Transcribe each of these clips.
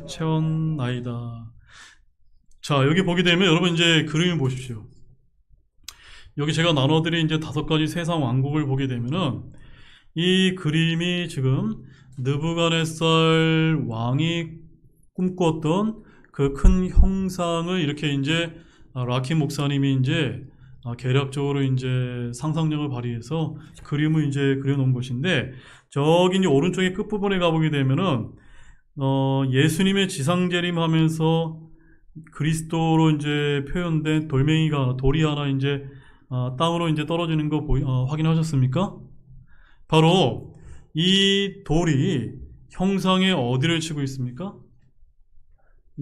채웠나이다. 자, 여기 보게 되면 여러분 이제 그림을 보십시오. 여기 제가 나눠드린 이제 5가지 세상 왕국을 보게 되면은 이 그림이 지금 느부갓네살 왕이 꿈꿨던 그 큰 형상을 이렇게 이제 라키 목사님이 이제 계략적으로 이제 상상력을 발휘해서 그림을 이제 그려놓은 것인데, 저기 이제 오른쪽에 끝부분에 가보게 되면은 예수님의 지상재림하면서 그리스도로 이제 표현된 돌이 하나 이제 땅으로 이제 떨어지는 거 확인하셨습니까? 바로 이 돌이 형상의 어디를 치고 있습니까?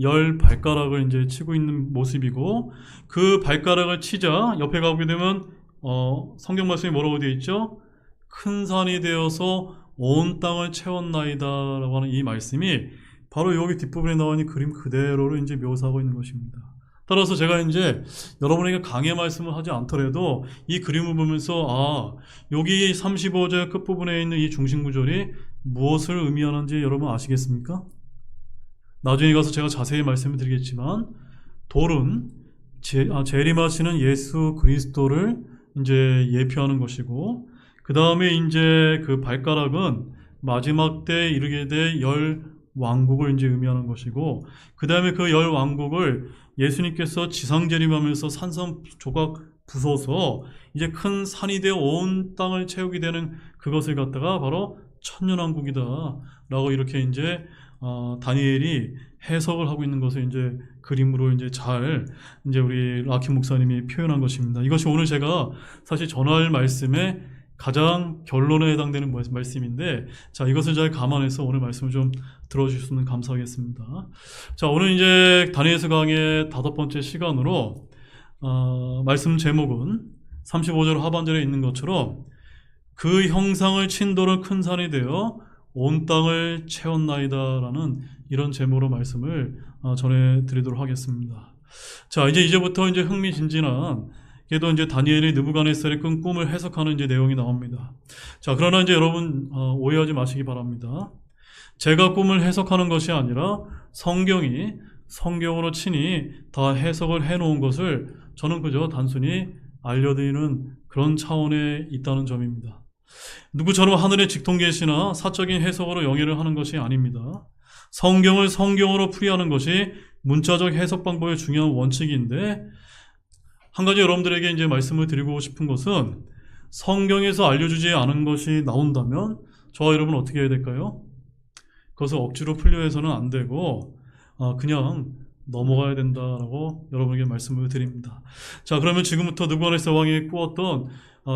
열 발가락을 이제 치고 있는 모습이고, 그 발가락을 치자 옆에 가보게 되면 성경 말씀이 뭐라고 되어 있죠? 큰 산이 되어서 온 땅을 채웠나이다 라고 하는 이 말씀이 바로 여기 뒷부분에 나와 있는 그림 그대로를 이제 묘사하고 있는 것입니다. 따라서 제가 이제 여러분에게 강의 말씀을 하지 않더라도 이 그림을 보면서 여기 35절 끝부분에 있는 이 중심구절이 무엇을 의미하는지 여러분 아시겠습니까? 나중에 가서 제가 자세히 말씀을 드리겠지만, 돌은 재림하시는 예수 그리스도를 이제 예표하는 것이고, 그 다음에 이제 그 발가락은 마지막 때에 이르게 될 열 왕국을 이제 의미하는 것이고, 그 다음에 그 열 왕국을 예수님께서 지상재림하면서 산산조각 부숴서 이제 큰 산이 되어 온 땅을 채우게 되는 그것을 갖다가 바로 천년왕국이다 라고 이렇게 이제 다니엘이 해석을 하고 있는 것을 이제 그림으로 이제 잘 이제 우리 라키 목사님이 표현한 것입니다. 이것이 오늘 제가 사실 전할 말씀의 가장 결론에 해당되는 말씀인데, 자, 이것을 잘 감안해서 오늘 말씀을 좀 들어주셨으면 감사하겠습니다. 자, 오늘 이제 다니엘서 강의 5번째 시간으로 말씀 제목은 35절 하반절에 있는 것처럼 그 형상을 친 돌은 큰 산이 되어 온 땅을 채웠나이다라는 이런 제목으로 말씀을 전해드리도록 하겠습니다. 자, 이제부터 이제 흥미진진한 그래도 이제 다니엘이 느부갓네살의 꾼 꿈을 해석하는 이제 내용이 나옵니다. 자, 그러나 이제 여러분 오해하지 마시기 바랍니다. 제가 꿈을 해석하는 것이 아니라 성경이 성경으로 친히 다 해석을 해놓은 것을 저는 그저 단순히 알려드리는 그런 차원에 있다는 점입니다. 누구처럼 하늘의 직통계시나 사적인 해석으로 영예를 하는 것이 아닙니다. 성경을 성경으로 풀이하는 것이 문자적 해석 방법의 중요한 원칙인데, 한 가지 여러분들에게 이제 말씀을 드리고 싶은 것은, 성경에서 알려주지 않은 것이 나온다면 저와 여러분 어떻게 해야 될까요? 그것을 억지로 풀려 해서는 안 되고 그냥 넘어가야 된다라고 여러분에게 말씀을 드립니다. 자, 그러면 지금부터 느부갓네살 왕이 꾸었던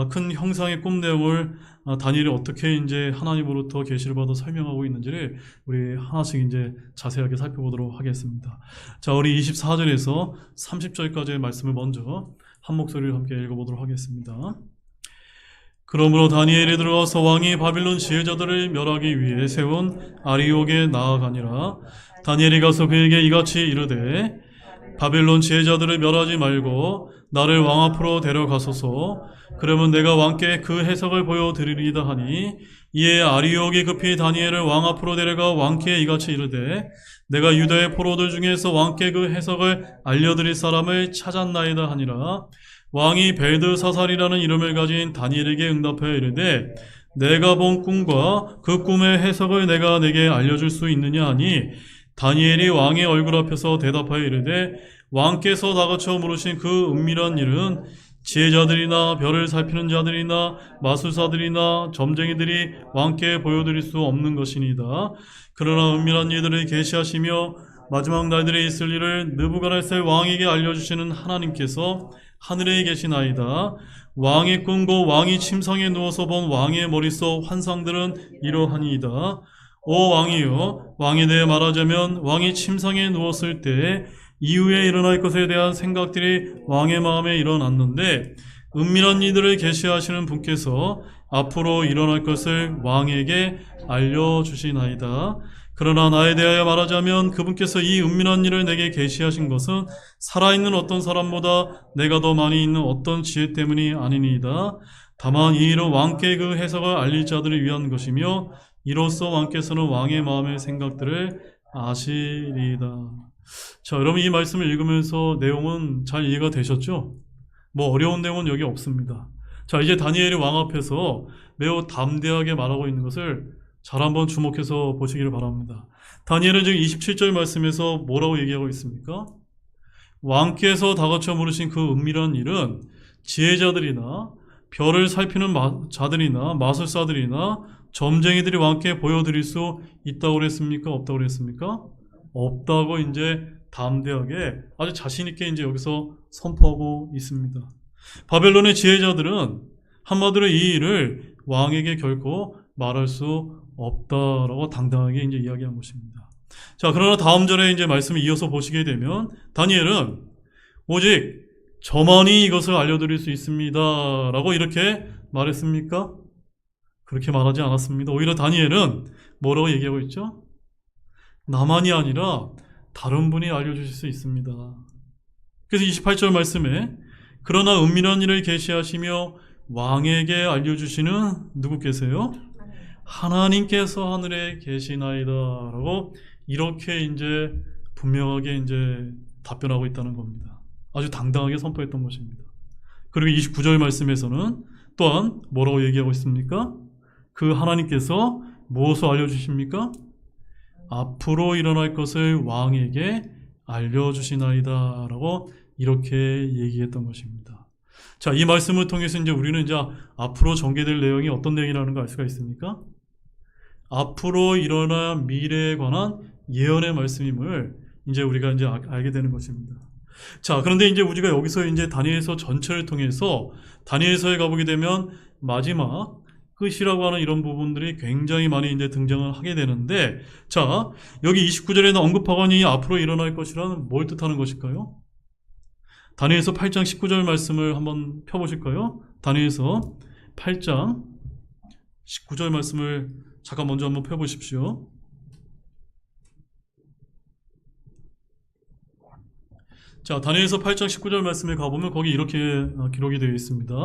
큰 형상의 꿈 내용을 다니엘이 어떻게 이제 하나님으로부터 계시를 받아 설명하고 있는지를 우리 하나씩 이제 자세하게 살펴보도록 하겠습니다. 자, 우리 24절에서 30절까지의 말씀을 먼저 한 목소리로 함께 읽어보도록 하겠습니다. 그러므로 다니엘이 들어가서 왕이 바빌론 지혜자들을 멸하기 위해 세운 아리옥에 나아가니라. 다니엘이 가서 그에게 이같이 이르되, 바빌론 지혜자들을 멸하지 말고 나를 왕 앞으로 데려가소서. 그러면 내가 왕께 그 해석을 보여드리리이다 하니, 이에 아리옥이 급히 다니엘을 왕 앞으로 데려가 왕께 이같이 이르되, 내가 유다의 포로들 중에서 왕께 그 해석을 알려드릴 사람을 찾았나이다 하니라. 왕이 벨드사살이라는 이름을 가진 다니엘에게 응답하여 이르되, 내가 본 꿈과 그 꿈의 해석을 내가 내게 알려줄 수 있느냐 하니, 다니엘이 왕의 얼굴 앞에서 대답하여 이르되, 왕께서 다그쳐 물으신 그 은밀한 일은 지혜자들이나 별을 살피는 자들이나 마술사들이나 점쟁이들이 왕께 보여드릴 수 없는 것이니이다. 그러나 은밀한 일들을 계시하시며 마지막 날들에 있을 일을 느부갓네살 왕에게 알려주시는 하나님께서 하늘에 계시나이다. 왕의 꿈과 왕이 침상에 누워서 본 왕의 머릿속 환상들은 이러하니이다. 오 왕이여, 왕에 대해 말하자면 왕이 침상에 누웠을 때 이후에 일어날 것에 대한 생각들이 왕의 마음에 일어났는데, 은밀한 이들을 계시하시는 분께서 앞으로 일어날 것을 왕에게 알려주시나이다. 그러나 나에 대하여 말하자면 그분께서 이 은밀한 일을 내게 계시하신 것은 살아있는 어떤 사람보다 내가 더 많이 있는 어떤 지혜 때문이 아니니이다. 다만 이 일은 왕께 그 해석을 알릴 자들을 위한 것이며, 이로써 왕께서는 왕의 마음의 생각들을 아시리다. 자, 여러분 이 말씀을 읽으면서 내용은 잘 이해가 되셨죠? 뭐 어려운 내용은 여기 없습니다. 자, 이제 다니엘이 왕 앞에서 매우 담대하게 말하고 있는 것을 잘 한번 주목해서 보시기를 바랍니다. 다니엘은 지금 27절 말씀에서 뭐라고 얘기하고 있습니까? 왕께서 다그쳐 물으신 그 은밀한 일은 지혜자들이나 별을 살피는 자들이나 마술사들이나 점쟁이들이 왕께 보여드릴 수 있다고 그랬습니까? 없다고 그랬습니까? 없다고 이제 담대하게 아주 자신있게 이제 여기서 선포하고 있습니다. 바벨론의 지혜자들은 한마디로 이 일을 왕에게 결코 말할 수 없다라고 당당하게 이제 이야기한 것입니다. 자, 그러나 다음 절에 이제 말씀을 이어서 보시게 되면 다니엘은 오직 저만이 이것을 알려드릴 수 있습니다 라고 이렇게 말했습니까? 그렇게 말하지 않았습니다. 오히려 다니엘은 뭐라고 얘기하고 있죠? 나만이 아니라 다른 분이 알려주실 수 있습니다. 그래서 28절 말씀에 그러나 은밀한 일을 계시하시며 왕에게 알려주시는 누구께서요? 하나님께서 하늘에 계시나이다 라고 이렇게 이제 분명하게 이제 답변하고 있다는 겁니다. 아주 당당하게 선포했던 것입니다. 그리고 29절 말씀에서는 또한 뭐라고 얘기하고 있습니까? 그 하나님께서 무엇을 알려주십니까? 앞으로 일어날 것을 왕에게 알려주시나이다 라고 이렇게 얘기했던 것입니다. 자, 이 말씀을 통해서 이제 우리는 이제 앞으로 전개될 내용이 어떤 내용이라는 걸 알 수가 있습니까? 앞으로 일어날 미래에 관한 예언의 말씀임을 이제 우리가 이제 알게 되는 것입니다. 자, 그런데 이제 우리가 여기서 이제 다니엘서 전체를 통해서 다니엘서에 가보게 되면 마지막 끝이라고 하는 이런 부분들이 굉장히 많이 이제 등장을 하게 되는데, 자, 여기 29절에는 언급하거니 앞으로 일어날 것이라는 뭘 뜻하는 것일까요? 다니엘서 8장 19절 말씀을 한번 펴보실까요? 다니엘서 8장 19절 말씀을 잠깐 먼저 한번 펴보십시오. 자, 다니엘서 8장 19절 말씀에 가보면 거기 이렇게 기록이 되어 있습니다.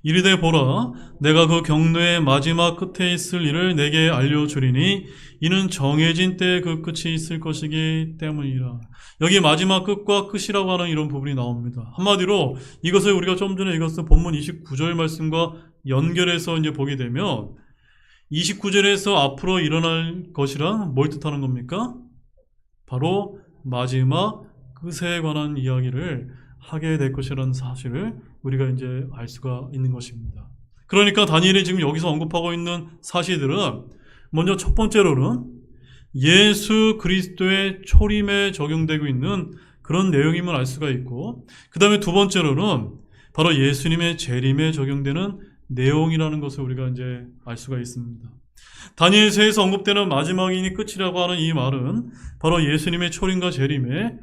이르되 보라, 내가 그 경노의 마지막 끝에 있을 일을 내게 알려주리니 이는 정해진 때에 그 끝이 있을 것이기 때문이라. 여기 마지막 끝과 끝이라고 하는 이런 부분이 나옵니다. 한마디로 이것을 우리가 좀 전에 읽었던 본문 29절 말씀과 연결해서 이제 보게 되면 29절에서 앞으로 일어날 것이란 뭘 뜻하는 겁니까? 바로 마지막 끝에 관한 이야기를 하게 될 것이라는 사실을 우리가 이제 알 수가 있는 것입니다. 그러니까 다니엘이 지금 여기서 언급하고 있는 사실들은 먼저 첫 번째로는 예수 그리스도의 초림에 적용되고 있는 그런 내용임을 알 수가 있고, 그 다음에 두 번째로는 바로 예수님의 재림에 적용되는 내용이라는 것을 우리가 이제 알 수가 있습니다. 다니엘서에서 언급되는 마지막이니 끝이라고 하는 이 말은 바로 예수님의 초림과 재림에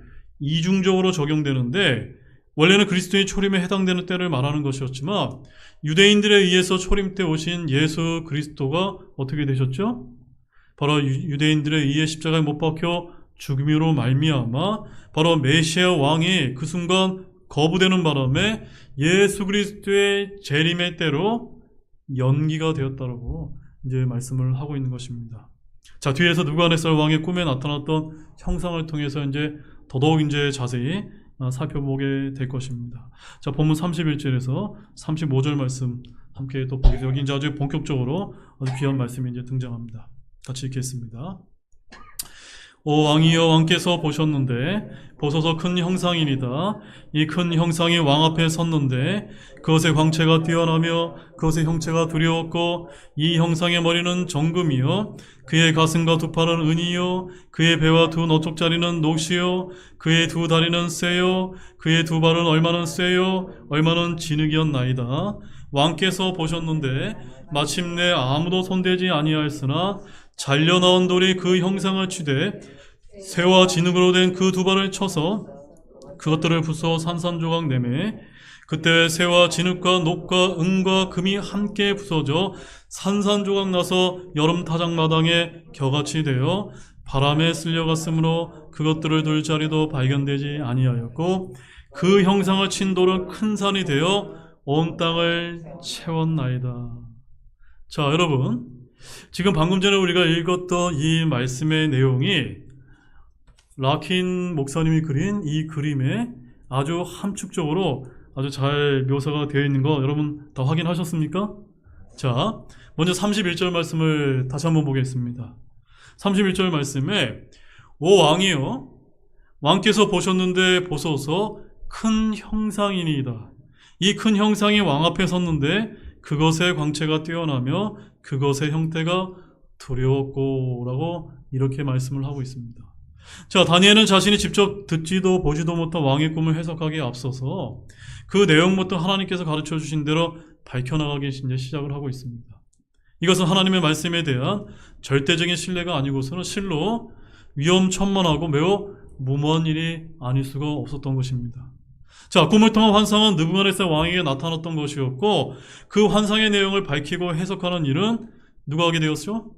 이중적으로 적용되는데, 원래는 그리스도의 초림에 해당되는 때를 말하는 것이었지만 유대인들에 의해서 초림 때 오신 예수 그리스도가 어떻게 되셨죠? 바로 유대인들에 의해 십자가에 못 박혀 죽음으로 말미암아 바로 메시아 왕이 그 순간 거부되는 바람에 예수 그리스도의 재림의 때로 연기가 되었다고 이제 말씀을 하고 있는 것입니다. 자, 뒤에서 느부갓네살 왕의 꿈에 나타났던 형상을 통해서 이제 더더욱 이제 자세히 살펴보게 될 것입니다. 자, 본문 31절에서 35절 말씀 함께 또 보겠습니다. 여기 이제 아주 본격적으로 아주 귀한 말씀이 이제 등장합니다. 같이 읽겠습니다. 오 왕이여, 왕께서 보셨는데 보소서 큰 형상이니다. 이 큰 형상이 왕 앞에 섰는데 그것의 광채가 뛰어나며 그것의 형체가 두려웠고 이 형상의 머리는 정금이요 그의 가슴과 두 팔은 은이요 그의 배와 두 너쪽자리는 녹시요 그의 두 다리는 쇠요 그의 두 발은 얼마는 쇠요 얼마는 진흙이었나이다. 왕께서 보셨는데 마침내 아무도 손대지 아니하였으나 잘려나온 돌이 그 형상을 치되 쇠와 진흙으로 된 그 두 발을 쳐서 그것들을 부숴 산산조각 내매 그때 쇠와 진흙과 녹과 은과 금이 함께 부서져 산산조각 나서 여름 타작마당에 겨같이 되어 바람에 쓸려갔으므로 그것들을 둘 자리도 발견되지 아니하였고 그 형상을 친 돌은 큰 산이 되어 온 땅을 채웠나이다. 자, 여러분, 지금 방금 전에 우리가 읽었던 이 말씀의 내용이 라킨 목사님이 그린 이 그림에 아주 함축적으로 아주 잘 묘사가 되어 있는 거 여러분 다 확인하셨습니까? 자, 먼저 31절 말씀을 다시 한번 보겠습니다. 31절 말씀에 오 왕이여 왕께서 보셨는데 보소서 큰 형상이니이다. 이 큰 형상이 왕 앞에 섰는데 그것의 광채가 뛰어나며 그것의 형태가 두려웠고 라고 이렇게 말씀을 하고 있습니다. 자, 다니엘은 자신이 직접 듣지도 보지도 못한 왕의 꿈을 해석하기에 앞서서 그 내용부터 하나님께서 가르쳐 주신 대로 밝혀나가기 이제 시작을 하고 있습니다. 이것은 하나님의 말씀에 대한 절대적인 신뢰가 아니고서는 실로 위험천만하고 매우 무모한 일이 아닐 수가 없었던 것입니다. 자, 꿈을 통한 환상은 느부갓네살 왕에게 나타났던 것이었고 그 환상의 내용을 밝히고 해석하는 일은 누가 하게 되었죠?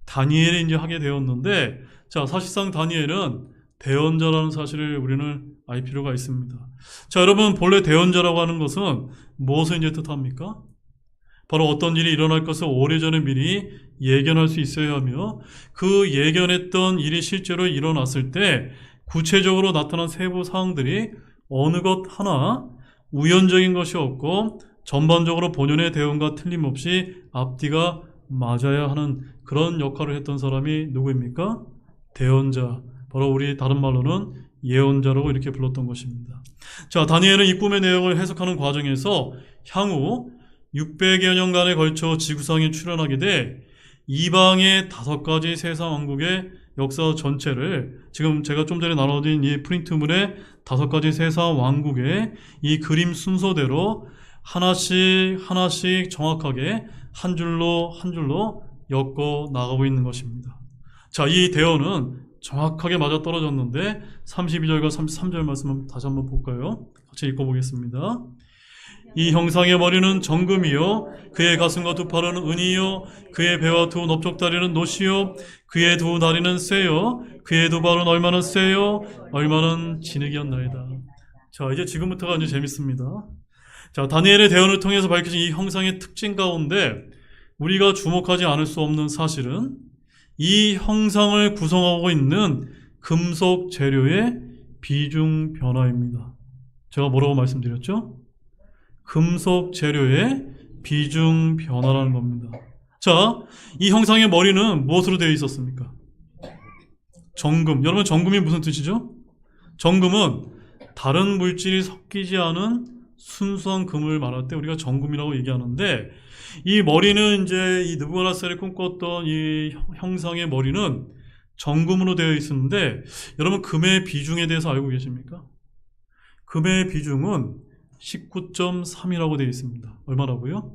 다니엘이 이제 하게 되었는데, 자, 사실상 다니엘은 대언자라는 사실을 우리는 알 필요가 있습니다. 자, 여러분, 본래 대언자라고 하는 것은 무엇을 이제 뜻합니까? 바로 어떤 일이 일어날 것을 오래전에 미리 예견할 수 있어야 하며 그 예견했던 일이 실제로 일어났을 때 구체적으로 나타난 세부 사항들이 어느 것 하나 우연적인 것이 없고 전반적으로 본연의 대응과 틀림없이 앞뒤가 맞아야 하는 그런 역할을 했던 사람이 누구입니까? 대언자. 바로 우리 다른 말로는 예언자라고 이렇게 불렀던 것입니다. 자, 다니엘은 이 꿈의 내용을 해석하는 과정에서 향후 600여 년간에 걸쳐 지구상에 출현하게 돼 이방의 5가지 세상 왕국의 역사 전체를 지금 제가 좀 전에 나눠드린 이 프린트물의 5가지 세상 왕국의 이 그림 순서대로 하나씩 정확하게 한 줄로 엮어 나가고 있는 것입니다. 자, 이 대언은 정확하게 맞아떨어졌는데 32절과 33절 말씀 다시 한번 볼까요? 같이 읽어보겠습니다. 이 형상의 머리는 정금이요 그의 가슴과 두 팔은 은이요 그의 배와 두 넓적다리는 노시요 그의 두 다리는 쇠요 그의 두 발은 얼마나 쇠요 얼마는 진흙이었나이다. 자, 이제 지금부터가 이제 재밌습니다. 자, 다니엘의 대언을 통해서 밝혀진 이 형상의 특징 가운데 우리가 주목하지 않을 수 없는 사실은 이 형상을 구성하고 있는 금속 재료의 비중 변화입니다. 제가 뭐라고 말씀드렸죠? 금속 재료의 비중 변화라는 겁니다. 자, 이 형상의 머리는 무엇으로 되어 있었습니까? 정금. 여러분, 정금이 무슨 뜻이죠? 정금은 다른 물질이 섞이지 않은 순수한 금을 말할 때 우리가 정금이라고 얘기하는데, 이 머리는 이제 이 느부갓네살이 꿈꿨던 이 형상의 머리는 정금으로 되어 있었는데, 여러분 금의 비중에 대해서 알고 계십니까? 금의 비중은 19.3이라고 되어 있습니다. 얼마라고요?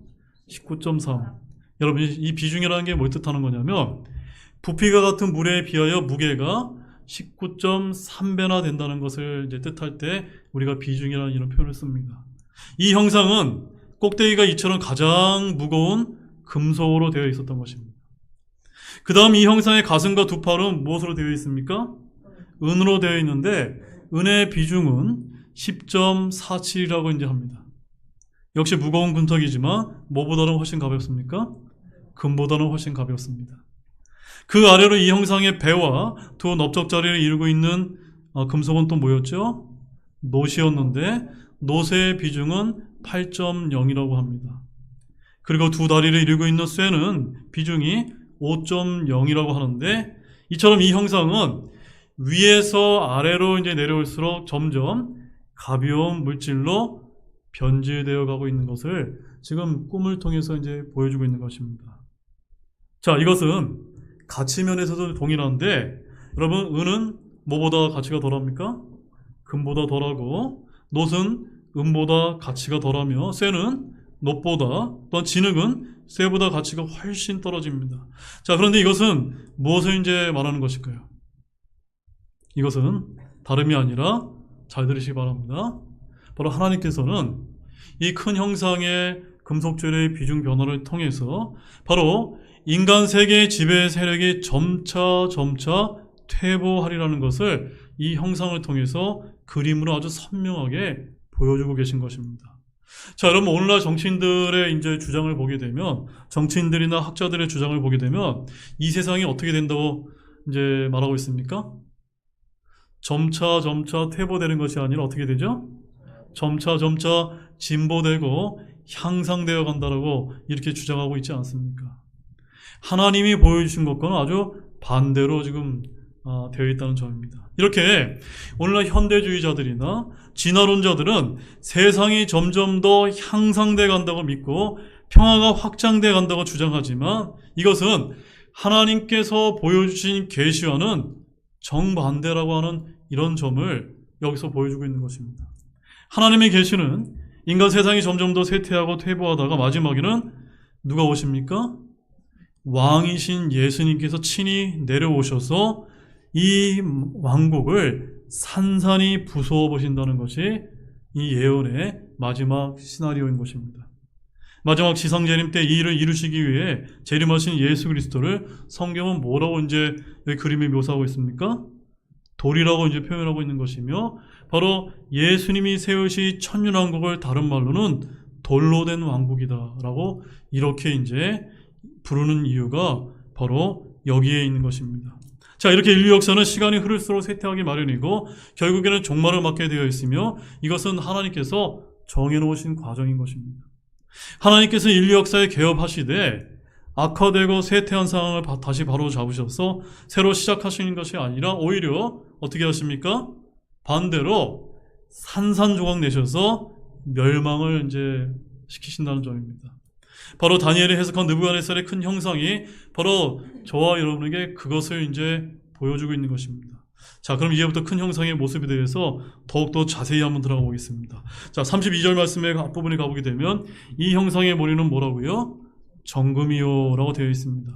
19.3. 여러분, 이 비중이라는 게 뭘 뜻하는 거냐면 부피가 같은 물에 비하여 무게가 19.3배나 된다는 것을 이제 뜻할 때 우리가 비중이라는 이런 표현을 씁니다. 이 형상은 꼭대기가 이처럼 가장 무거운 금속으로 되어 있었던 것입니다. 그 다음 이 형상의 가슴과 두 팔은 무엇으로 되어 있습니까? 은으로 되어 있는데 은의 비중은 10.47이라고 이제 합니다. 역시 무거운 금속이지만 뭐보다는 훨씬 가볍습니까? 금보다는 훨씬 가볍습니다. 그 아래로 이 형상의 배와 두 넓적자리를 이루고 있는 금속은 또 뭐였죠? 놋이었는데 놋의 비중은 8.0이라고 합니다. 그리고 두 다리를 이루고 있는 쇠는 비중이 5.0이라고 하는데 이처럼 이 형상은 위에서 아래로 이제 내려올수록 점점 가벼운 물질로 변질되어 가고 있는 것을 지금 꿈을 통해서 이제 보여주고 있는 것입니다. 자, 이것은 가치 면에서도 동일한데 여러분, 은은 뭐보다 가치가 덜합니까? 금보다 덜하고 놋은 은보다 가치가 덜하며 쇠는 놋보다 또한 진흙은 쇠보다 가치가 훨씬 떨어집니다. 자, 그런데 이것은 무엇을 이제 말하는 것일까요? 이것은 다름이 아니라 잘 들으시기 바랍니다. 바로 하나님께서는 이 큰 형상의 금속재료의 비중 변화를 통해서 바로 인간 세계의 지배 세력이 점차 퇴보하리라는 것을 이 형상을 통해서 그림으로 아주 선명하게 보여주고 계신 것입니다. 자, 여러분 오늘날 정치인들의 이제 주장을 보게 되면, 정치인들이나 학자들의 주장을 보게 되면 이 세상이 어떻게 된다고 이제 말하고 있습니까? 점차 퇴보되는 것이 아니라 어떻게 되죠? 점차 진보되고 향상되어 간다라고 이렇게 주장하고 있지 않습니까? 하나님이 보여주신 것과는 아주 반대로 지금 되어 있다는 점입니다. 이렇게 오늘날 현대주의자들이나 진화론자들은 세상이 점점 더 향상돼 간다고 믿고 평화가 확장돼 간다고 주장하지만 이것은 하나님께서 보여주신 계시와는 정반대라고 하는 이런 점을 여기서 보여주고 있는 것입니다. 하나님의 계시는 인간 세상이 점점 더 쇠퇴하고 퇴보하다가 마지막에는 누가 오십니까? 왕이신 예수님께서 친히 내려오셔서 이 왕국을 산산이 부수어 보신다는 것이 이 예언의 마지막 시나리오인 것입니다. 마지막 지상재림 때 이 일을 이루시기 위해 재림하신 예수 그리스도를 성경은 뭐라고 이제 그림에 묘사하고 있습니까? 돌이라고 이제 표현하고 있는 것이며, 바로 예수님이 세우시 천년왕국을 다른 말로는 돌로 된 왕국이다라고 이렇게 이제 부르는 이유가 바로 여기에 있는 것입니다. 자, 이렇게 인류 역사는 시간이 흐를수록 쇠퇴하기 마련이고 결국에는 종말을 맞게 되어 있으며 이것은 하나님께서 정해놓으신 과정인 것입니다. 하나님께서 인류 역사에 개업하시되 악화되고 쇠퇴한 상황을 다시 바로 잡으셔서 새로 시작하시는 것이 아니라 오히려 어떻게 하십니까? 반대로 산산조각 내셔서 멸망을 이제 시키신다는 점입니다. 바로 다니엘이 해석한 느부갓네살의 큰 형상이 바로 저와 여러분에게 그것을 이제 보여주고 있는 것입니다. 자, 그럼 이제부터 큰 형상의 모습에 대해서 더욱더 자세히 한번 들어가 보겠습니다. 자, 32절 말씀의 앞부분에 가보게 되면 이 형상의 머리는 뭐라고요? 정금이요 라고 되어 있습니다.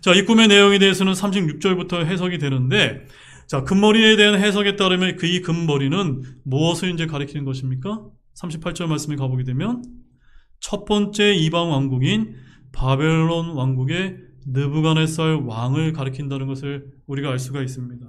자, 이 꿈의 내용에 대해서는 36절부터 해석이 되는데, 자, 금머리에 대한 해석에 따르면 이 금머리는 무엇을 이제 가리키는 것입니까? 38절 말씀에 가보게 되면 첫 번째 이방 왕국인 바벨론 왕국의 느부갓네살 왕을 가리킨다는 것을 우리가 알 수가 있습니다.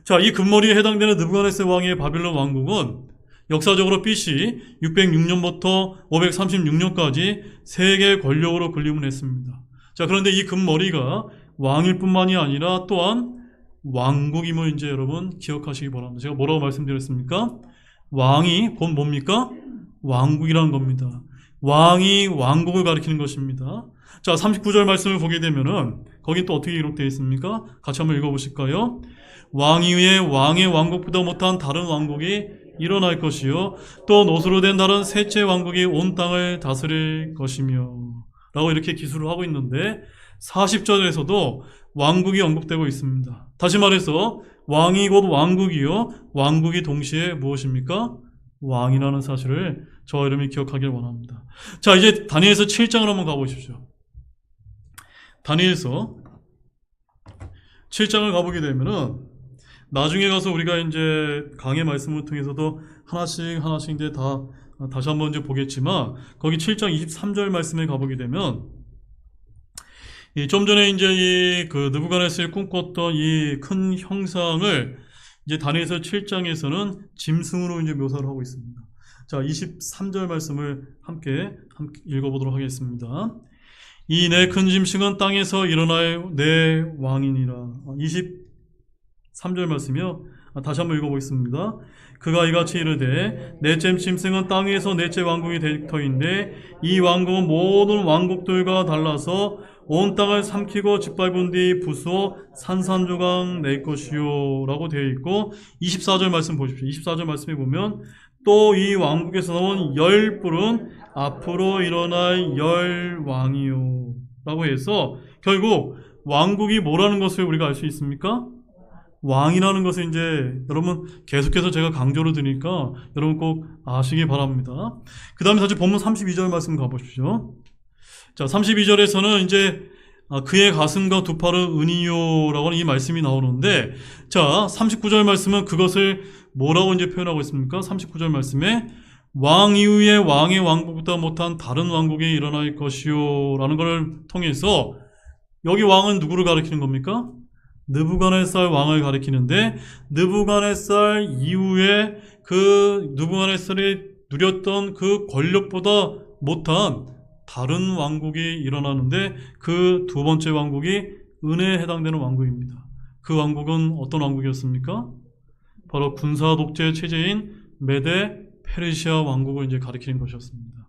자, 이 금머리에 해당되는 느부갓네살 왕의 바벨론 왕국은 역사적으로 BC 606년부터 536년까지 세계 권력으로 군림을 했습니다. 자, 그런데 이 금머리가 왕일 뿐만이 아니라 또한 왕국임을 이제 여러분 기억하시기 바랍니다. 제가 뭐라고 말씀드렸습니까? 왕이 곧 뭡니까? 왕국이라는 겁니다. 왕이 왕국을 가리키는 것입니다. 자, 39절 말씀을 보게 되면은 거기 또 어떻게 기록되어 있습니까? 같이 한번 읽어보실까요? 왕 이후에 왕의 왕국보다 못한 다른 왕국이 일어날 것이요 또 노수로 된 다른 셋째 왕국이 온 땅을 다스릴 것이며 라고 이렇게 기술을 하고 있는데 40절에서도 왕국이 언급되고 있습니다. 다시 말해서 왕이 곧 왕국이요 왕국이 동시에 무엇입니까? 왕이라는 사실을 저와 여러분이 기억하길 원합니다. 자, 이제 다니엘서 7장을 한번 가보십시오. 다니엘서 7장을 가보게 되면은 나중에 가서 우리가 이제 강의 말씀을 통해서도 하나씩 이제 다시 한번 이제 보겠지만 거기 7장 23절 말씀에 가보게 되면 좀 전에 이제 그 느부갓네살이 꿈꿨던 이 큰 형상을 이제 다니엘서 7장에서는 짐승으로 이제 묘사를 하고 있습니다. 자, 23절 말씀을 함께 읽어보도록 하겠습니다. 이 내 큰 짐승은 땅에서 일어날 내 왕이니라. 23절 말씀이요. 다시 한번 읽어보겠습니다. 그가 이같이 이르되 넷째 짐승은 땅에서 넷째 왕국이 될 터인데 이 왕국은 모든 왕국들과 달라서 온 땅을 삼키고 짓밟은 뒤 부수어 산산조각 낼 것이요 라고 되어 있고 24절 말씀 보십시오. 24절 말씀에 보면 또 이 왕국에서 나온 열 뿔은 앞으로 일어날 열 왕이요 라고 해서 결국 왕국이 뭐라는 것을 우리가 알 수 있습니까? 왕이라는 것을 이제 여러분 계속해서 제가 강조를 드리니까 여러분 꼭 아시기 바랍니다. 그 다음에 다시 본문 32절 말씀 가보십시오. 자, 32절에서는 이제 그의 가슴과 두 팔은 은이요라고 하는 이 말씀이 나오는데, 자, 39절 말씀은 그것을 뭐라고 이제 표현하고 있습니까? 39절 말씀에 왕 이후에 왕의 왕국보다 못한 다른 왕국이 일어날 것이요 라는 것을 통해서 여기 왕은 누구를 가리키는 겁니까? 느부갓네살 왕을 가리키는데 느부갓네살 이후에 그 느부갓네살이 누렸던 그 권력보다 못한 다른 왕국이 일어나는데 그 두 번째 왕국이 은혜에 해당되는 왕국입니다. 그 왕국은 어떤 왕국이었습니까? 바로 군사 독재 체제인 메데 페르시아 왕국을 이제 가리키는 것이었습니다.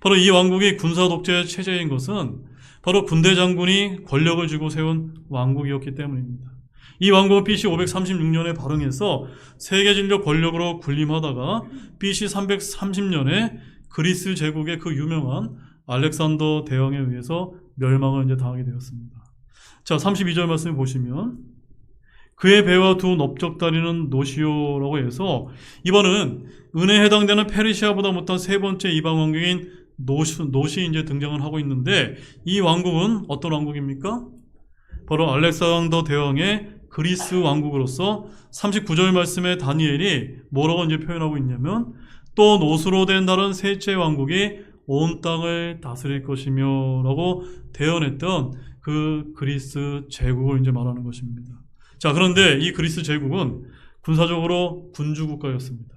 바로 이 왕국이 군사 독재 체제인 것은 바로 군대 장군이 권력을 쥐고 세운 왕국이었기 때문입니다. 이 왕국은 BC 536년에 발흥해서 세계적인 권력으로 군림하다가 BC 330년에 그리스 제국의 그 유명한 알렉산더 대왕에 의해서 멸망을 이제 당하게 되었습니다. 자, 32절 말씀을 보시면 그의 배와 두 넓적다리는 노시오라고 해서 이번은 은혜에 해당되는 페르시아보다 못한 세 번째 이방 왕국인 노시 이제 등장을 하고 있는데 이 왕국은 어떤 왕국입니까? 바로 알렉산더 대왕의 그리스 왕국으로서 39절 말씀에 다니엘이 뭐라고 이제 표현하고 있냐면 또 노수로 된 다른 셋째 왕국이 온 땅을 다스릴 것이며 라고 대언했던 그 그리스 제국을 이제 말하는 것입니다. 자, 그런데 이 그리스 제국은 군사적으로 군주 국가였습니다.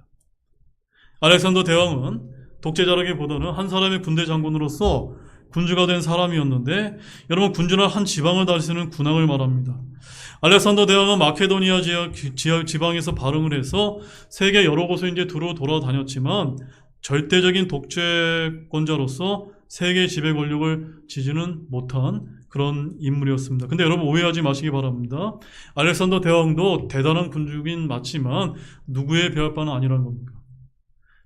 알렉산더 대왕은 독재자라기보다는 한 사람의 군대 장군으로서 군주가 된 사람이었는데 여러분 군주는 한 지방을 다스리는 군왕을 말합니다. 알렉산더 대왕은 마케도니아 지방에서 발흥을 해서 세계 여러 곳을 이제 두루 돌아다녔지만 절대적인 독재권자로서 세계 지배 권력을 지지는 못한 그런 인물이었습니다. 근데 여러분 오해하지 마시기 바랍니다. 알렉산더 대왕도 대단한 군주긴 맞지만 누구에 비할 바는 아니라는 겁니다.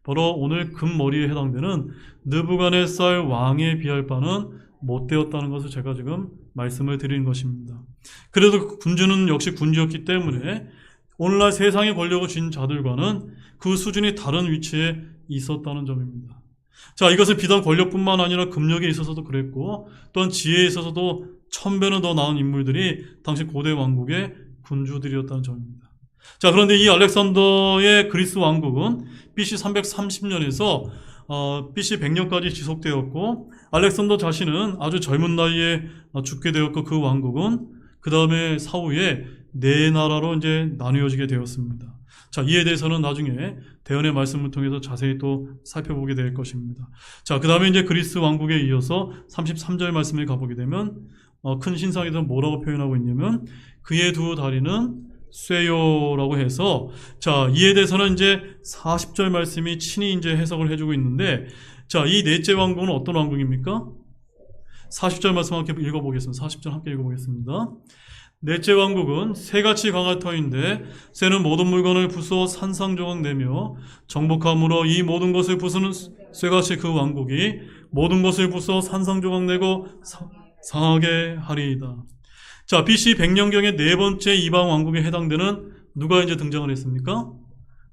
바로 오늘 금머리에 해당되는 느부갓네살 왕에 비할 바는 못되었다는 것을 제가 지금 말씀을 드리는 것입니다. 그래도 군주는 역시 군주였기 때문에 오늘날 세상의 권력을 쥔 자들과는 그 수준이 다른 위치에 있었다는 점입니다. 자, 이것은 비단 권력뿐만 아니라 금력에 있어서도 그랬고 또한 지혜에 있어서도 1000배는 더 나은 인물들이 당시 고대 왕국의 군주들이었다는 점입니다. 자, 그런데 이 알렉산더의 그리스 왕국은 BC 330년에서 BC 100년까지 지속되었고 알렉산더 자신은 아주 젊은 나이에 죽게 되었고 그 왕국은 그 다음에 사후에 네 나라로 이제 나누어지게 되었습니다. 자, 이에 대해서는 나중에 대언의 말씀을 통해서 자세히 또 살펴보게 될 것입니다. 자, 그 다음에 이제 그리스 왕국에 이어서 33절 말씀에 가보게 되면 큰 신상에서 뭐라고 표현하고 있냐면 그의 두 다리는 쇠요라고 해서 자, 이에 대해서는 이제 40절 말씀이 친히 이제 해석을 해주고 있는데 자, 이 넷째 왕국은 어떤 왕국입니까? 40절 말씀 함께 읽어보겠습니다. 40절 함께 읽어보겠습니다. 넷째 왕국은 새같이 강할 터인데 새는 모든 물건을 부수어 산상조각 내며 정복함으로 이 모든 것을 부수는 쇠같이 그 왕국이 모든 것을 부수어 산상조각 내고 상하게 하리이다. 자, BC 100년경의 네 번째 이방 왕국에 해당되는 누가 이제 등장을 했습니까?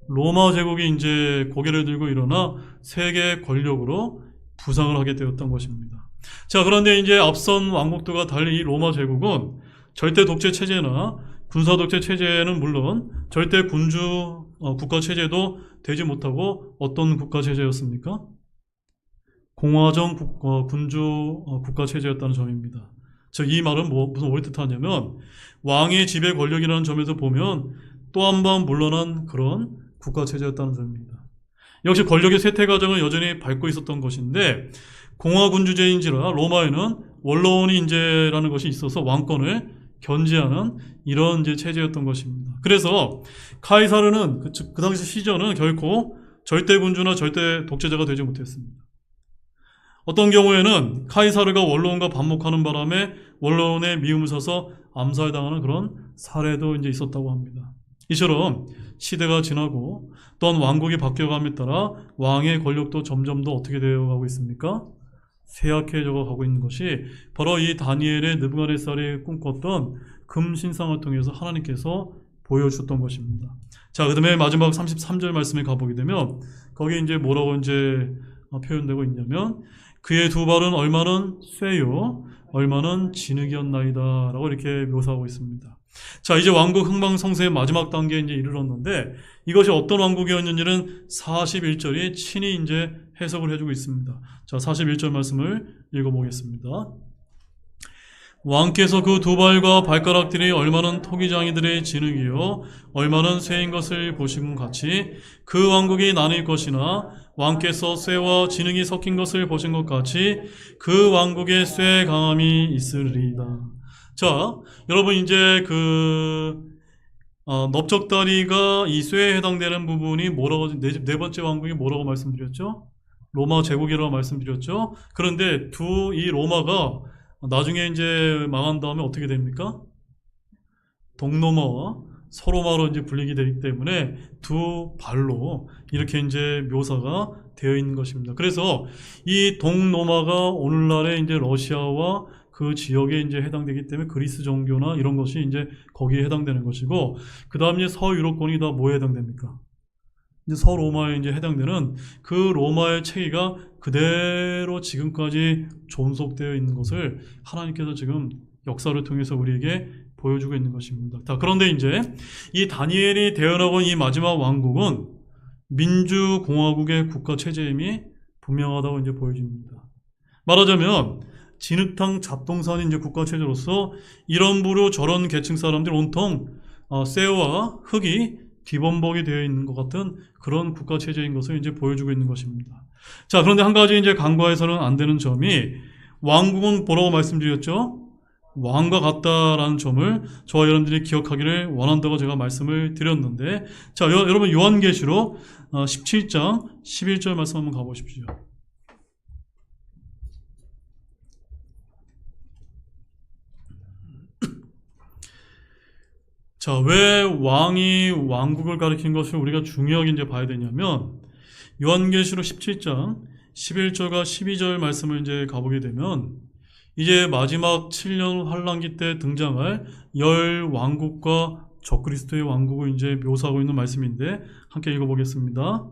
로마 제국이 이제 고개를 들고 일어나 세계 권력으로 부상을 하게 되었던 것입니다. 자, 그런데 이제 앞선 왕국들과 달리 이 로마 제국은 절대 독재 체제나 군사 독재 체제는 물론 절대 군주 국가 체제도 되지 못하고 어떤 국가 체제였습니까? 공화정 군주 국가 체제였다는 점입니다. 즉, 이 말은 무슨 옳은 뜻하냐면 왕의 지배 권력이라는 점에서 보면 또 한 번 물러난 그런 국가 체제였다는 점입니다. 역시 권력의 쇠퇴 과정을 여전히 밟고 있었던 것인데 공화군주제인지라 로마에는 원로원이 인재라는 것이 있어서 왕권을 견제하는 이런 이제 체제였던 것입니다. 그래서 카이사르는 그 당시 시저는 결코 절대 군주나 절대 독재자가 되지 못했습니다. 어떤 경우에는 카이사르가 원로원과 반목하는 바람에 원로원의 미움을 사서 암살당하는 그런 사례도 이제 있었다고 합니다. 이처럼 시대가 지나고 또한 왕국이 바뀌어감에 따라 왕의 권력도 점점 더 어떻게 되어가고 있습니까? 쇠약해져 가고 있는 것이 바로 이 다니엘의 느부갓네살이 꿈꿨던 금신상을 통해서 하나님께서 보여주셨던 것입니다. 자, 그 다음에 마지막 33절 말씀에 가보게 되면 거기 이제 뭐라고 이제 표현되고 있냐면 그의 두 발은 얼마는 쇠요 얼마는 진흙이었나이다 라고 이렇게 묘사하고 있습니다. 자, 이제 왕국 흥망성쇠의 마지막 단계에 이제 이르렀는데 이것이 어떤 왕국이었는지는 41절이 친히 이제 해석을 해주고 있습니다. 자, 41절 말씀을 읽어보겠습니다. 왕께서 그 두 발과 발가락들이 얼마는 토기장이들의 진흙이요 얼마는 쇠인 것을 보시고 같이 그 왕국이 나뉠 것이나 왕께서 쇠와 진흙이 섞인 것을 보신 것 같이 그 왕국에 쇠 강함이 있으리이다. 자, 여러분 이제 넓적다리가 이 쇠에 해당되는 부분이 뭐라고 네 번째 왕국이 뭐라고 말씀드렸죠? 로마 제국이라고 말씀드렸죠. 그런데 이 로마가 나중에 이제 망한 다음에 어떻게 됩니까? 동로마와 서로마로 이제 불리게 되기 때문에 두 발로 이렇게 이제 묘사가 되어 있는 것입니다. 그래서 이 동로마가 오늘날의 이제 러시아와 그 지역에 이제 해당되기 때문에 그리스 종교나 이런 것이 이제 거기에 해당되는 것이고, 그 다음 이제 서유럽권이 다 뭐에 해당됩니까? 이제 서로마에 이제 해당되는 그 로마의 체계가 그대로 지금까지 존속되어 있는 것을 하나님께서 지금 역사를 통해서 우리에게 보여주고 있는 것입니다. 자, 그런데 이제 이 다니엘이 대언하고 이 마지막 왕국은 민주공화국의 국가 체제임이 분명하다고 이제 보여집니다. 말하자면 진흙탕 잡동산이 이제 국가 체제로서 이런 부류 저런 계층 사람들 온통 쇠와 흙이 기본복이 되어 있는 것 같은 그런 국가 체제인 것을 이제 보여주고 있는 것입니다. 자, 그런데 한 가지 이제 간과해서는 안 되는 점이 왕국은 뭐라고 말씀드렸죠? 왕과 같다라는 점을 저와 여러분들이 기억하기를 원한다고 제가 말씀을 드렸는데, 자, 여러분 요한계시록 17장 11절 말씀 한번 가보십시오. 자, 왜 왕이 왕국을 가리킨 것을 우리가 중요하게 이제 봐야 되냐면, 요한계시록 17장 11절과 12절 말씀을 이제 가보게 되면, 이제 마지막 7년 환란기 때 등장할 열 왕국과 적그리스도의 왕국을 이제 묘사하고 있는 말씀인데, 함께 읽어보겠습니다.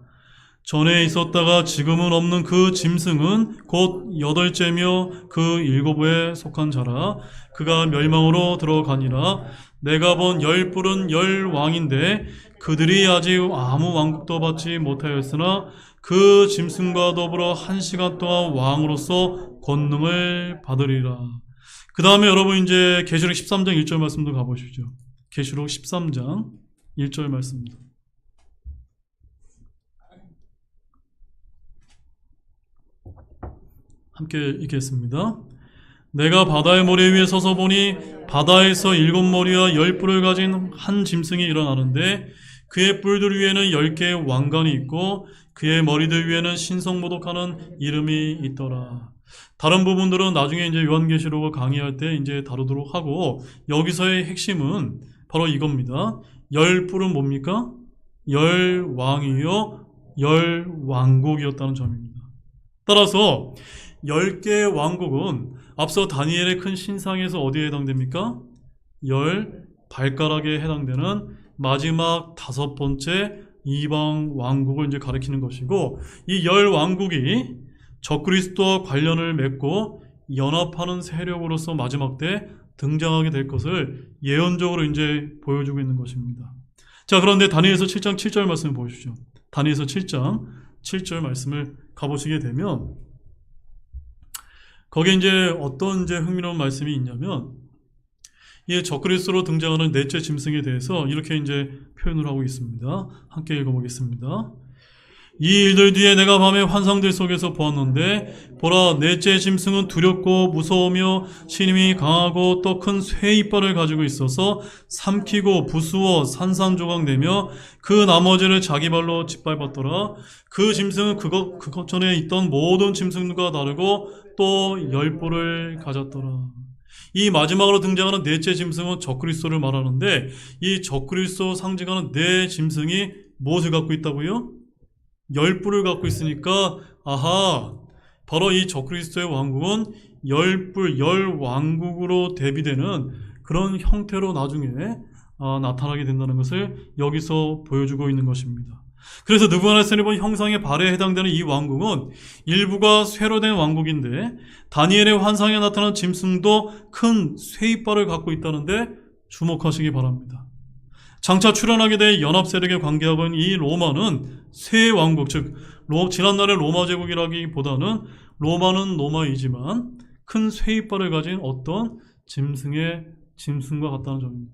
전에 있었다가 지금은 없는 그 짐승은 곧 여덟째며 그 일곱에 속한 자라. 그가 멸망으로 들어가니라. 내가 본 열 뿔은 열 왕인데 그들이 아직 아무 왕국도 받지 못하였으나 그 짐승과 더불어 1시간 동안 왕으로서 권능을 받으리라. 그 다음에 여러분 이제 계시록 13장 1절 말씀도 가보시죠. 계시록 13장 1절 말씀입니다. 함께 읽겠습니다. 내가 바다의 모래 위에 서서 보니 바다에서 7머리와 10뿔을 가진 한 짐승이 일어나는데 그의 뿔들 위에는 10개의 왕관이 있고 그의 머리들 위에는 신성모독하는 이름이 있더라. 다른 부분들은 나중에 이제 요한계시록을 강의할 때 이제 다루도록 하고, 여기서의 핵심은 바로 이겁니다. 10뿔은 뭡니까? 10왕이요 10왕국이었다는 점입니다. 따라서 10개의 왕국은 앞서 다니엘의 큰 신상에서 어디에 해당됩니까? 10발가락에 해당되는 마지막 5번째 이방 왕국을 이제 가리키는 것이고, 이 10왕국이 적그리스도와 관련을 맺고 연합하는 세력으로서 마지막 때 등장하게 될 것을 예언적으로 이제 보여주고 있는 것입니다. 자, 그런데 다니엘서 7장 7절 말씀을 보십시오. 다니엘서 7장 7절 말씀을 가보시게 되면 거기에 이제 어떤 이제 흥미로운 말씀이 있냐면, 이 적그리스도로 등장하는 넷째 짐승에 대해서 이렇게 이제 표현을 하고 있습니다. 함께 읽어보겠습니다. 이 일들 뒤에 내가 밤에 환상들 속에서 보았는데 보라, 넷째 짐승은 두렵고 무서우며 신임이 강하고 또 큰 쇠 이빨을 가지고 있어서 삼키고 부수어 산산조각내며 그 나머지를 자기 발로 짓밟았더라. 그 짐승은 그것 전에 있던 모든 짐승과 다르고 또 10뿔을 가졌더라. 이 마지막으로 등장하는 넷째 짐승은 적그리스도를 말하는데, 이 적그리스도 상징하는 네 짐승이 무엇을 갖고 있다고요? 10뿔을 갖고 있으니까, 아하, 바로 이 적그리스도의 왕국은 10뿔, 10왕국으로 대비되는 그런 형태로 나중에 나타나게 된다는 것을 여기서 보여주고 있는 것입니다. 그래서 느부갓네살이 본 형상의 발에 해당되는 이 왕국은 일부가 쇠로 된 왕국인데, 다니엘의 환상에 나타난 짐승도 큰 쇠이빨을 갖고 있다는데 주목하시기 바랍니다. 장차 출현하게 될 연합 세력에 관계하고 있는 이 로마는 쇠 왕국, 즉 지난날의 로마 제국이라기보다는 로마는 로마이지만 큰 쇠이빨을 가진 어떤 짐승의 짐승과 같다는 점입니다.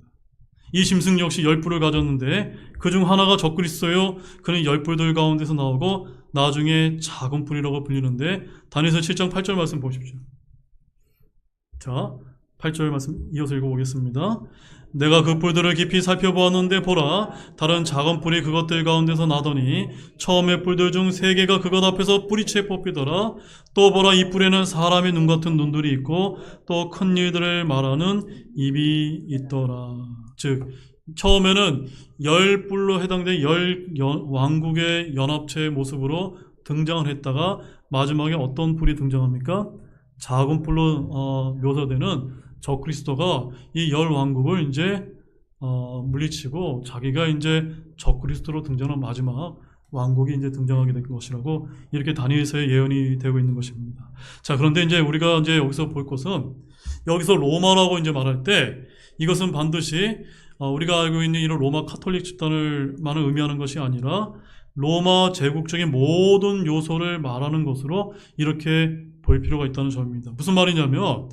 이 짐승 역시 10뿔을 가졌는데 그중 하나가 적그리스도요. 그는 10뿔들 가운데서 나오고 나중에 작은 뿔이라고 불리는데 다니엘서 7장 8절 말씀 보십시오. 자, 8절 말씀 이어서 읽어보겠습니다. 내가 그 뿔들을 깊이 살펴보았는데 보라, 다른 작은 뿔이 그것들 가운데서 나더니 처음의 뿔들 중 3개가 그것 앞에서 뿌리채 뽑히더라. 또 보라, 이 뿔에는 사람의 눈 같은 눈들이 있고 또 큰 일들을 말하는 입이 있더라. 즉 처음에는 10뿔로 해당된 10왕국의 연합체의 모습으로 등장을 했다가 마지막에 어떤 뿔이 등장합니까? 작은 뿔로 묘사되는 적그리스도가 이 10왕국을 이제 물리치고 자기가 이제 적그리스도로 등장한 마지막 왕국이 이제 등장하게 될 것이라고 이렇게 다니엘서의 예언이 되고 있는 것입니다. 자, 그런데 이제 우리가 이제 여기서 볼 것은 여기서 로마라고 이제 말할 때 이것은 반드시 우리가 알고 있는 이런 로마 카톨릭 집단을만을 의미하는 것이 아니라 로마 제국적인 모든 요소를 말하는 것으로 이렇게 볼 필요가 있다는 점입니다. 무슨 말이냐면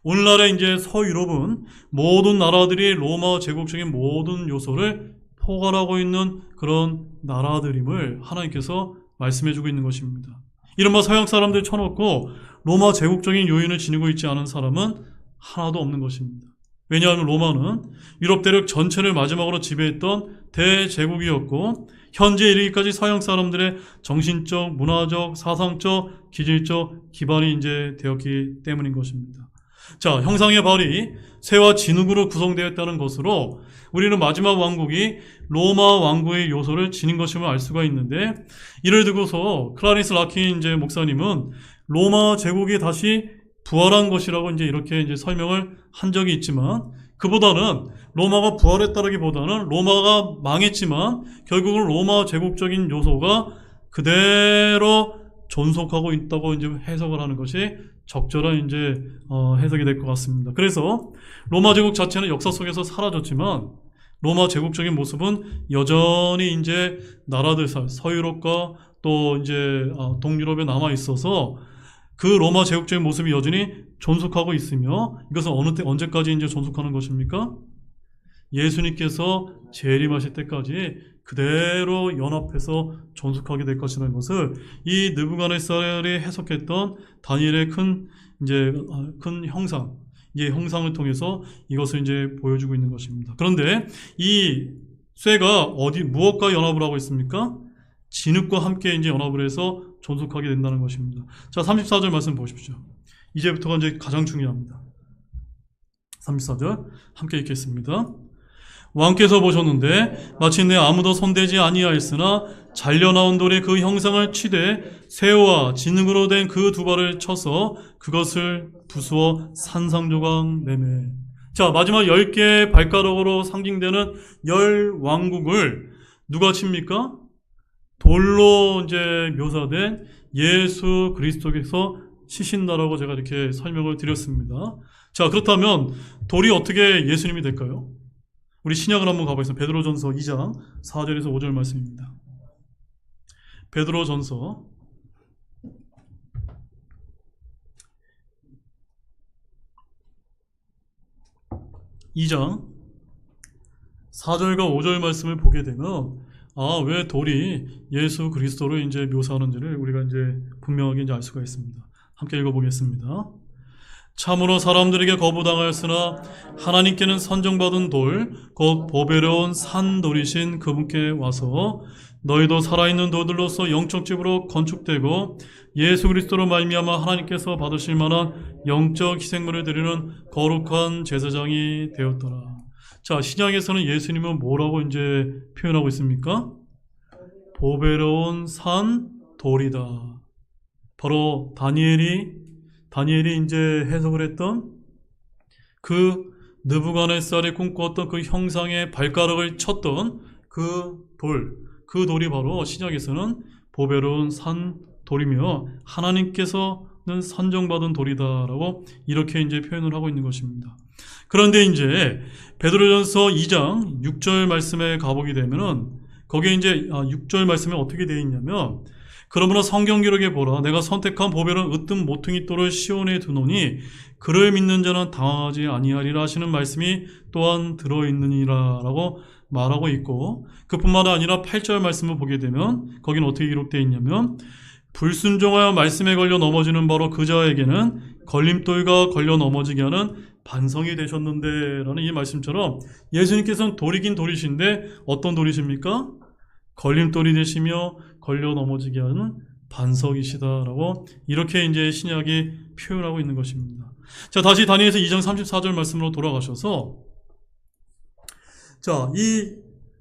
오늘날의 이제 서유럽은 모든 나라들이 로마 제국적인 모든 요소를 포괄하고 있는 그런 나라들임을 하나님께서 말씀해주고 있는 것입니다. 이른바 서양 사람들 쳐놓고 로마 제국적인 요인을 지니고 있지 않은 사람은 하나도 없는 것입니다. 왜냐하면 로마는 유럽 대륙 전체를 마지막으로 지배했던 대제국이었고 현재 이르기까지 서양 사람들의 정신적, 문화적, 사상적, 기질적 기반이 이제 되었기 때문인 것입니다. 자, 형상의 발이 쇠와 진흙으로 구성되었다는 것으로 우리는 마지막 왕국이 로마 왕국의 요소를 지닌 것임을 알 수가 있는데 이를 두고서 클라리스 라킨 이제 목사님은 로마 제국이 다시 부활한 것이라고 이제 이렇게 이제 설명을 한 적이 있지만 그보다는 로마가 부활했다기보다는 로마가 망했지만 결국은 로마 제국적인 요소가 그대로 존속하고 있다고 이제 해석을 하는 것이 적절한 이제 해석이 될 것 같습니다. 그래서 로마 제국 자체는 역사 속에서 사라졌지만 로마 제국적인 모습은 여전히 이제 나라들 사이, 서유럽과 또 이제 동유럽에 남아 있어서 그 로마 제국적인 모습이 여전히 존속하고 있으며 이것은 언제까지 이제 존속하는 것입니까? 예수님께서 재림하실 때까지 그대로 연합해서 존속하게 될 것이라는 것을 이 느부갓네살이 해석했던 다니엘의 큰 형상, 이 형상을 통해서 이것을 이제 보여주고 있는 것입니다. 그런데 이 쇠가 무엇과 연합을 하고 있습니까? 진흙과 함께 이제 연합을 해서 존속하게 된다는 것입니다. 자, 34절 말씀 보십시오. 이제부터가 이제 가장 중요합니다. 34절 함께 읽겠습니다. 왕께서 보셨는데 마침내 아무도 손대지 아니하였으나 잘려나온 돌에 그 형상을 치되 쇠와 진흙으로 된 그 두 발을 쳐서 그것을 부수어 산상조각 내매. 자, 마지막 10개의 발가락으로 상징되는 10왕국을 누가 칩니까? 돌로 이제 묘사된 예수 그리스도께서 치신다라고 제가 이렇게 설명을 드렸습니다. 자, 그렇다면 돌이 어떻게 예수님이 될까요? 우리 신약을 한번 가보겠습니다. 베드로전서 2장 4절에서 5절 말씀입니다. 베드로전서 2장 4절과 5절 말씀을 보게 되면 왜 돌이 예수 그리스도를 이제 묘사하는지를 우리가 이제 분명하게 이제 알 수가 있습니다. 함께 읽어보겠습니다. 참으로 사람들에게 거부당하였으나 하나님께는 선정받은 돌, 곧 보배로운 산돌이신 그분께 와서 너희도 살아있는 돌들로서 영적 집으로 건축되고 예수 그리스도로 말미암아 하나님께서 받으실 만한 영적 희생물을 드리는 거룩한 제사장이 되었더라. 자, 신약에서는 예수님은 뭐라고 이제 표현하고 있습니까? 보배로운 산 돌이다. 바로 다니엘이 이제 해석을 했던 그 느부갓네살이 꿈꾸었던 그 형상의 발가락을 쳤던 그 돌이 바로 신약에서는 보배로운 산 돌이며 하나님께서는 선정받은 돌이다라고 이렇게 이제 표현을 하고 있는 것입니다. 그런데 이제 베드로전서 2장 6절 말씀에 가보게 되면은 거기에 이제 6절 말씀에 어떻게 되어 있냐면 그러므로 성경 기록에 보라. 내가 선택한 보배는 으뜸 모퉁이 돌을 시온에 두노니 그를 믿는 자는 당하지 아니하리라 하시는 말씀이 또한 들어있느니라 라고 말하고 있고, 그뿐만 아니라 8절 말씀을 보게 되면 거기는 어떻게 기록되어 있냐면, 불순종하여 말씀에 걸려 넘어지는 바로 그 자에게는 걸림돌과 걸려 넘어지게 하는 반성이 되셨는데 라는 이 말씀처럼 예수님께서는 돌이긴 돌이신데 어떤 돌이십니까? 걸림돌이 되시며 걸려 넘어지게 하는 반석이시다라고 이렇게 이제 신약이 표현하고 있는 것입니다. 자, 다시 다니엘서 2장 34절 말씀으로 돌아가셔서, 자, 이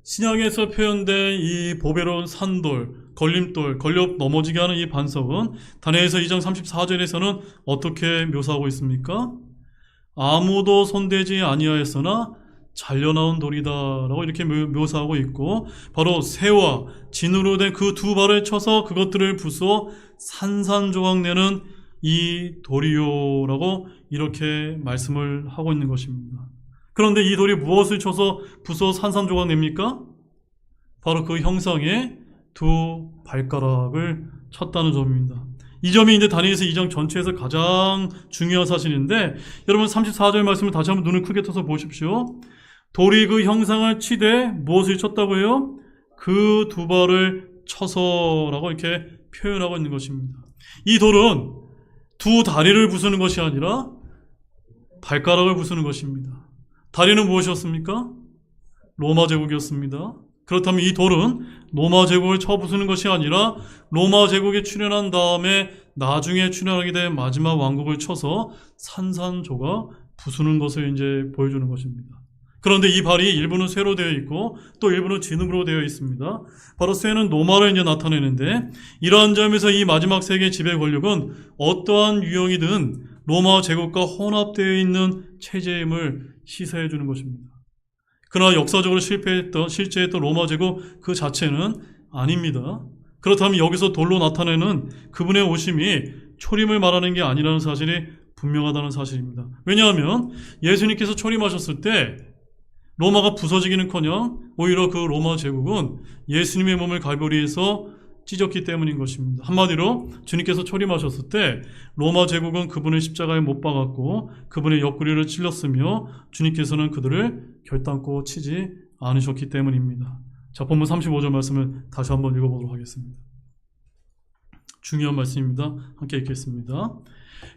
신약에서 표현된 이 보배로운 산돌, 걸림돌, 걸려 넘어지게 하는 이 반석은 다니엘서 2장 34절에서는 어떻게 묘사하고 있습니까? 아무도 손대지 아니하였으나 잘려나온 돌이다라고 이렇게 묘사하고 있고, 바로 새와 진으로 된 그 두 발을 쳐서 그것들을 부수어 산산조각 내는 이 돌이요라고 이렇게 말씀을 하고 있는 것입니다. 그런데 이 돌이 무엇을 쳐서 부수어 산산조각 냅니까? 바로 그 형상의 두 발가락을 쳤다는 점입니다. 이 점이 이제 다니엘서 2장 전체에서 가장 중요한 사실인데, 여러분 34절 말씀을 다시 한번 눈을 크게 떠서 보십시오. 돌이 그 형상을 치되 무엇을 쳤다고요? 그 두 발을 쳐서라고 이렇게 표현하고 있는 것입니다. 이 돌은 두 다리를 부수는 것이 아니라 발가락을 부수는 것입니다. 다리는 무엇이었습니까? 로마 제국이었습니다. 그렇다면 이 돌은 로마 제국을 쳐 부수는 것이 아니라 로마 제국에 출현한 다음에 나중에 출현하게 된 마지막 왕국을 쳐서 산산조각 부수는 것을 이제 보여주는 것입니다. 그런데 이 발이 일부는 쇠로 되어 있고 또 일부는 진흙으로 되어 있습니다. 바로 쇠는 노마를 이제 나타내는데, 이러한 점에서 이 마지막 세계 지배 권력은 어떠한 유형이든 로마 제국과 혼합되어 있는 체제임을 시사해 주는 것입니다. 그러나 역사적으로 실제했던 로마 제국 그 자체는 아닙니다. 그렇다면 여기서 돌로 나타내는 그분의 오심이 초림을 말하는 게 아니라는 사실이 분명하다는 사실입니다. 왜냐하면 예수님께서 초림하셨을 때 로마가 부서지기는커녕 오히려 그 로마 제국은 예수님의 몸을 갈보리에서 찢었기 때문인 것입니다. 한마디로 주님께서 초림하셨을 때 로마 제국은 그분을 십자가에 못 박았고 그분의 옆구리를 찔렀으며 주님께서는 그들을 결단코 치지 않으셨기 때문입니다. 자, 본문 35절 말씀을 다시 한번 읽어보도록 하겠습니다. 중요한 말씀입니다. 함께 읽겠습니다.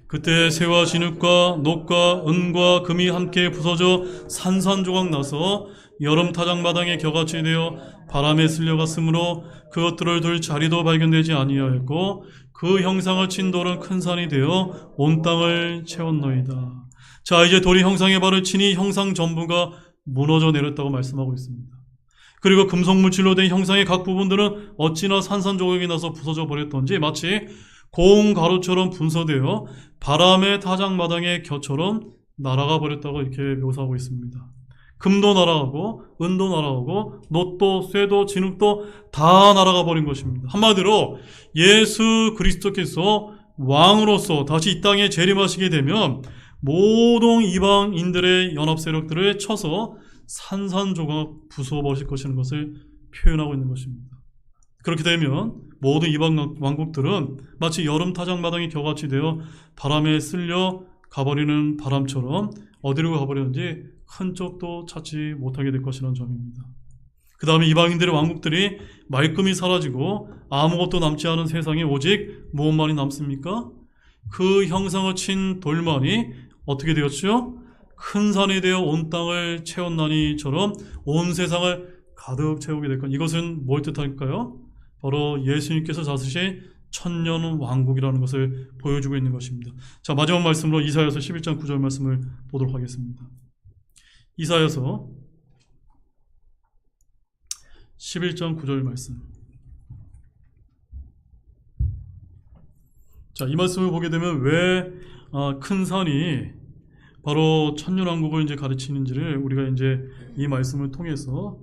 그때 새와 진흙과 녹과 은과 금이 함께 부서져 산산조각 나서 여름 타작마당에 겨같이 되어 바람에 쓸려갔으므로 그것들을 둘 자리도 발견되지 아니하였고 그 형상을 친 돌은 큰 산이 되어 온 땅을 채웠노이다. 자, 이제 돌이 형상의 발을 치니 형상 전부가 무너져 내렸다고 말씀하고 있습니다. 그리고 금속물질로 된 형상의 각 부분들은 어찌나 산산조각이 나서 부서져 버렸던지 마치 고운 가루처럼 분서되어 바람의 타작마당의 겨처럼 날아가 버렸다고 이렇게 묘사하고 있습니다. 금도 날아가고 은도 날아가고 놋도 쇠도 진흙도 다 날아가 버린 것입니다. 한마디로 예수 그리스도께서 왕으로서 다시 이 땅에 재림하시게 되면 모든 이방인들의 연합 세력들을 쳐서 산산조각 부수어 버릴 것이라는 것을 표현하고 있는 것입니다. 그렇게 되면 모든 이방 왕국들은 마치 여름 타작마당이 겨같이 되어 바람에 쓸려 가버리는 바람처럼 어디로 가버렸는지 흔적도 찾지 못하게 될 것이라는 점입니다. 그 다음에 이방인들의 왕국들이 말끔히 사라지고 아무것도 남지 않은 세상에 오직 무엇만이 남습니까? 그 형상을 친 돌만이 어떻게 되었죠? 큰 산이 되어 온 땅을 채웠나니처럼 온 세상을 가득 채우게 될 것. 이것은 뭘 뜻할까요? 바로 예수님께서 다스리신 천년 왕국이라는 것을 보여주고 있는 것입니다. 자, 마지막 말씀으로 이사야서 11장 9절 말씀을 보도록 하겠습니다. 이사야서 11장 9절 말씀. 자, 이 말씀을 보게 되면 왜 큰 산이 바로 천년왕국을 이제 가르치는지를 우리가 이제 이 말씀을 통해서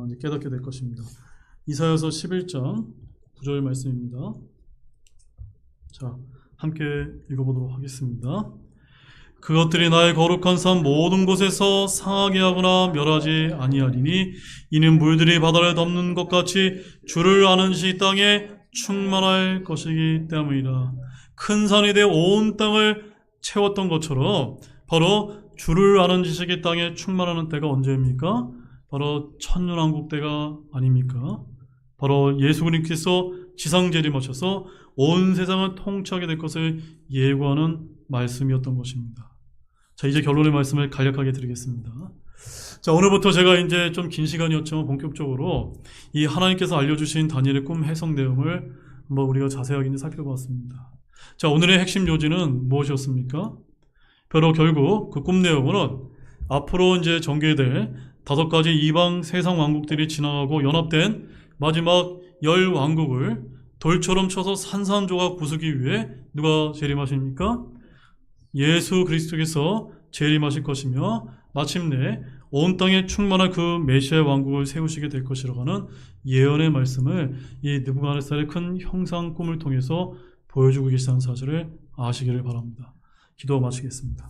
이제 깨닫게 될 것입니다. 이사야서 11장 9절 말씀입니다. 자, 함께 읽어보도록 하겠습니다. 그것들이 나의 거룩한 산 모든 곳에서 상하게 하거나 멸하지 아니하리니 이는 물들이 바다를 덮는 것 같이 주를 아는 시 땅에 충만할 것이기 때문이라. 큰 산이 되어 온 땅을 채웠던 것처럼 바로 주를 아는 지식이 땅에 충만하는 때가 언제입니까? 바로 천년왕국 때가 아닙니까? 바로 예수 그리스도께서 지상 재림하셔서 온 세상을 통치하게 될 것을 예고하는 말씀이었던 것입니다. 자, 이제 결론의 말씀을 간략하게 드리겠습니다. 자, 오늘부터 제가 이제 좀 긴 시간이었지만 본격적으로 이 하나님께서 알려주신 다니엘의 꿈 해석 내용을 한번 우리가 자세하게 이제 살펴봤습니다. 자, 오늘의 핵심 요지는 무엇이었습니까? 바로 결국 그 꿈 내용은 앞으로 이제 전개될 5가지 이방 세상 왕국들이 지나가고 연합된 마지막 10왕국을 돌처럼 쳐서 산산조각 부수기 위해 누가 재림하십니까? 예수 그리스도께서 재림하실 것이며 마침내 온 땅에 충만한 그 메시아 왕국을 세우시게 될 것이라고 하는 예언의 말씀을 이 느부갓네살의 큰 형상 꿈을 통해서 보여주고 계시다는 사실을 아시기를 바랍니다. 기도 마치겠습니다.